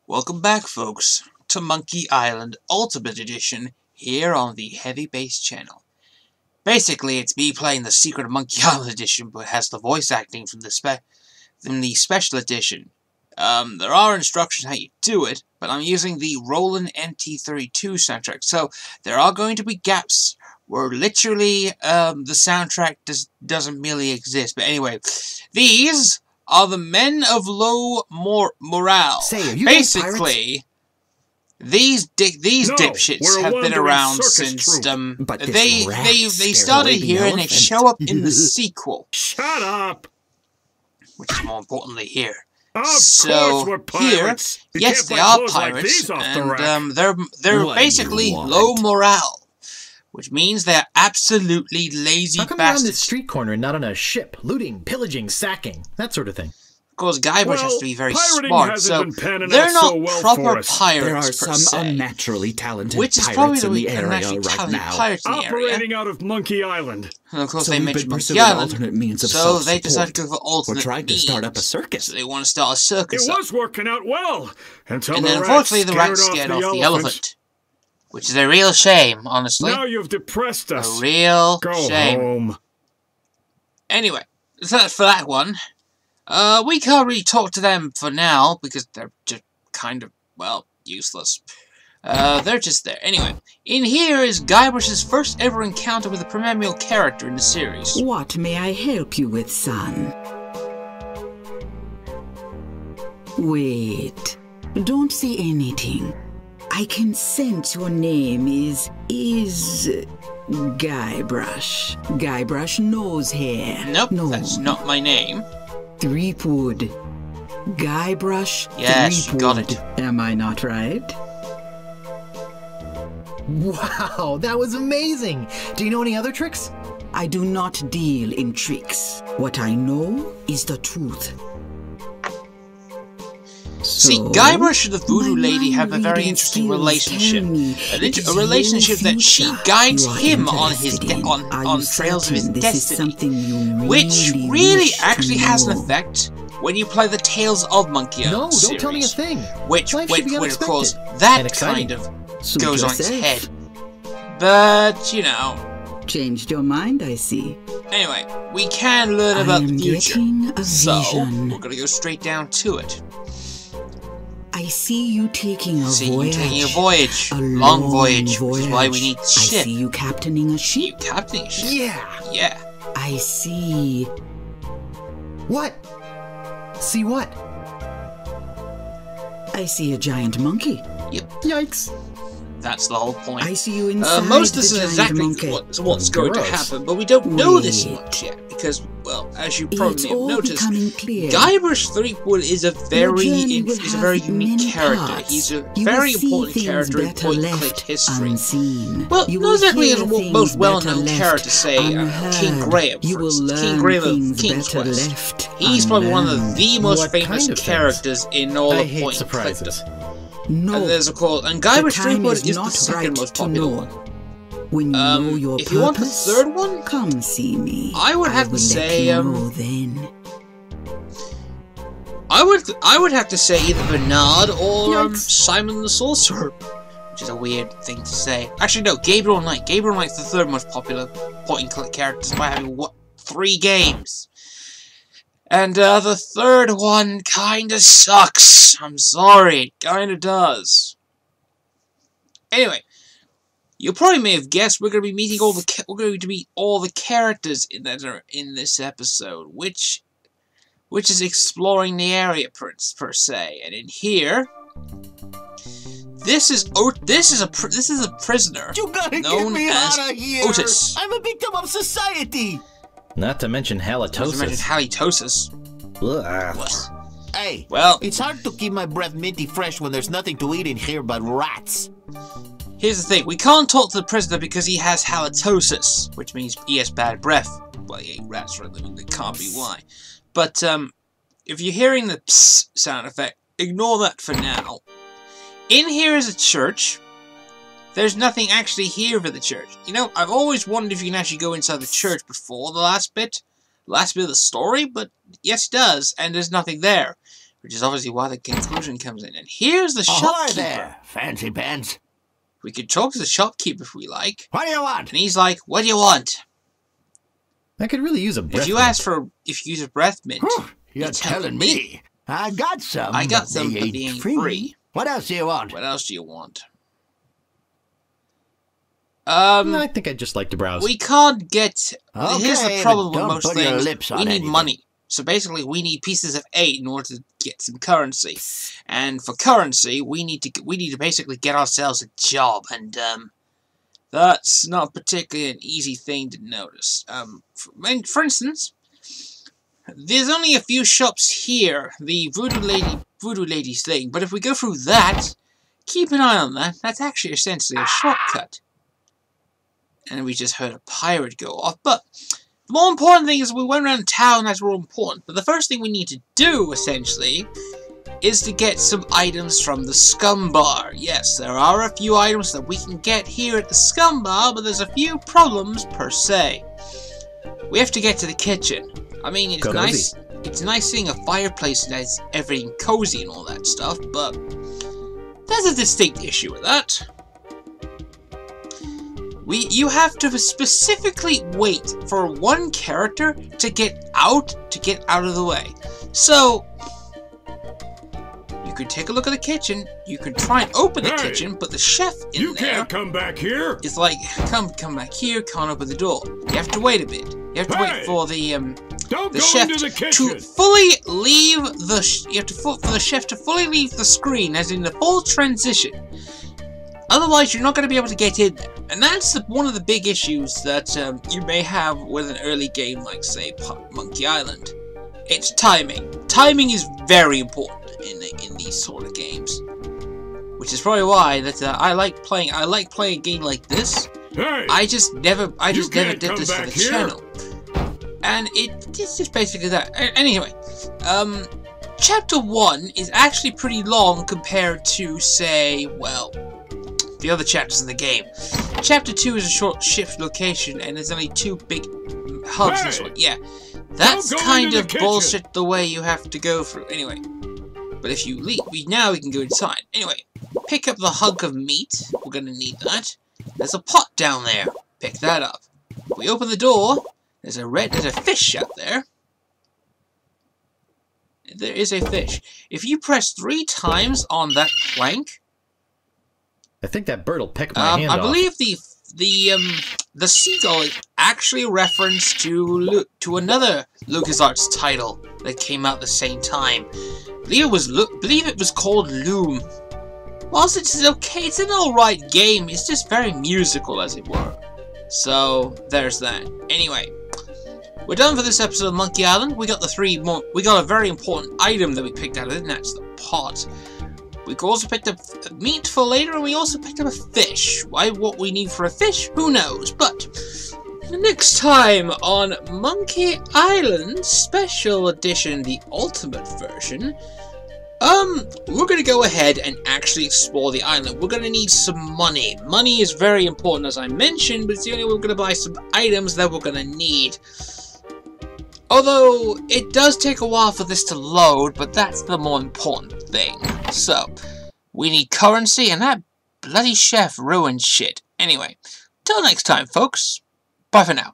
Welcome back, folks, to Monkey Island Ultimate Edition here on the Heavy Bass channel. Basically, it's me playing the Secret of Monkey Island Edition, but has the voice acting from the Special Edition. There are instructions how you do it, but I'm using the Roland NT32 soundtrack, so there are going to be gaps where literally the soundtrack doesn't merely exist. But anyway, these are the men of low morale. Basically, these dipshits have been around since they started here and they show up in the sequel. Shut up! Which is more importantly here. So here, yes, they are pirates, and they're basically low morale. Which means they're absolutely lazy bastards. How come you're on this street corner and not on a ship? Looting, pillaging, sacking, that sort of thing. Of course, Guybrush has to be very smart, so they're not proper pirates. There are some unnaturally talented pirates in the area right now. Operating out of Monkey Island. And of course, they mentioned Monkey Island, alternate means of so they decided to go for alternate means. We're trying to start up a circus. So they want to start a circus. It was working out well until and then, unfortunately, the rat scared off the elephant. Which is a real shame, honestly. Now you've depressed us. A real shame. Go home. Anyway, that's for that one. We can't really talk to them for now, because they're just kind of, well, useless. They're just there. Anyway, in here is Guybrush's first ever encounter with a primordial character in the series. What may I help you with, son? Wait. Don't say anything. I can sense your name is Guybrush. Guybrush nose hair. Nope, that's not my name. Threepwood. Guybrush Yes, Threepwood. You got it. Am I not right? Wow, that was amazing! Do you know any other tricks? I do not deal in tricks. What I know is the truth. See, Guybrush and the Voodoo Lady have a very interesting relationship. A relationship that she guides him on his on trails of his destiny, which really actually has an effect when you play the Tales of Monkey Island series. No, don't tell me a thing. Which of course, that kind of goes on its head. But, you know. Changed your mind, I see. Anyway, we can learn about the future. So, we're gonna go straight down to it. I see you taking a voyage. A long voyage, which is why we need the ship. I see you captaining a ship. You captaining a ship? Yeah. I see. What? See what? I see a giant monkey. Yep. Yikes. That's the whole point. I see you inside most of this the is exactly what's going to happen, but we don't know this much yet, because, well, as you probably have noticed, Guybrush Threepwood is a very unique character. He's a very important character in point-and-click history. Well, not exactly as the most well-known character, say, King Graham, for instance. King Graham of King's Quest. He's probably one of the most famous characters in all of point-and-click. No, and there's of course, and Guybrush Threepwood is the second most popular one. When you know your if you want the third one, come see me. I would have to say, then. I would have to say either Bernard or Simon the Sorcerer, which is a weird thing to say. Actually, no, Gabriel Knight. Gabriel Knight's the third most popular point-and-click character, despite having 3 games. And the third one kinda sucks. I'm sorry, it kinda does. Anyway, you probably may have guessed we're going to be meeting all the characters in this episode, which is exploring the area per se. And in here, this is a prisoner known as Otis. I'm a victim of society. Not to mention halitosis. Hey, well, it's hard to keep my breath minty fresh when there's nothing to eat in here but rats. Here's the thing, we can't talk to the prisoner because he has halitosis, which means he has bad breath. Well, he ate rats for a living, that can't be why. But, if you're hearing the psst sound effect, ignore that for now. In here is a church. There's nothing actually here for the church. You know, I've always wondered if you can actually go inside the church before the last bit of the story, but yes, it does, and there's nothing there. which is obviously why the conclusion comes in. And here's the Ahoy shopkeeper. there, fancy pants. We could talk to the shopkeeper if we like. What do you want? And he's like, what do you want? I could really use a breath If you mint. ask for, if you use a breath mint, You're telling me. I got some, I got but some, they but they ain't ain't free. What else do you want? What else do you want? I think I'd just like to browse. We can't get... Okay, here's the problem but with don't most put your things. lips We on need anything. money. So basically, we need pieces of 8 in order to get some currency. And for currency, we need to basically get ourselves a job. And, that's not particularly an easy thing to notice. For instance, there's only a few shops here. The Voodoo Lady's thing. But if we go through that, keep an eye on that. That's actually essentially a shortcut. And we just heard a pirate go off. But the more important thing is we went around town. That's more important. But the first thing we need to do, essentially, is to get some items from the Scum Bar. Yes, there are a few items that we can get here at the Scum Bar, but there's a few problems per se. We have to get to the kitchen. I mean, it's Cozy. nice. It's nice seeing a fireplace that has everything cozy and all that stuff, but there's a distinct issue with that. You have to specifically wait for one character to get out of the way. So you could take a look at the kitchen. You could try and open the kitchen, but the chef in You there can't come back here. is like, come back here. Can't open the door. You have to wait a bit. You have to wait for the Don't go chef into the kitchen. to fully leave the. You have to for the chef to fully leave the screen, as in the full transition. Otherwise, you're not going to be able to get in there. And that's one of the big issues that you may have with an early game like, say, Monkey Island. It's timing. Timing is very important in these sort of games. Which is probably why that I like playing a game like this. Hey, I just never can't did come this for back the here. channel. And it's just basically that. Anyway, Chapter 1 is actually pretty long compared to, say, well, the other chapters in the game. Chapter 2 is a short shift location, and there's only 2 big hubs in this one. Yeah, that's Don't go kind into of the kitchen. bullshit the way you have to go through. Anyway, but if you leave, now we can go inside. Anyway, pick up the hunk of meat. We're gonna need that. There's a pot down there. Pick that up. We open the door. There's a fish out there. There is a fish. If you press 3 times on that plank, I think that bird will peck my hand I off. believe the seagull is actually a reference to another LucasArts title that came out at the same time. I believe it was called Loom. Whilst it's okay, it's an alright game. It's just very musical, as it were. So there's that. Anyway, we're done for this episode of Monkey Island. We got a very important item that we picked out of it, and that's the pot. We also picked up meat for later, and we also picked up a fish. What we need for a fish, who knows? But next time on Monkey Island Special Edition, the Ultimate version, we're gonna go ahead and actually explore the island. We're gonna need some money. Money is very important, as I mentioned, but it's the only way we're gonna buy some items that we're gonna need. Although, it does take a while for this to load, but that's the more important thing. So, we need currency, and that bloody chef ruined shit. Anyway, till next time, folks. Bye for now.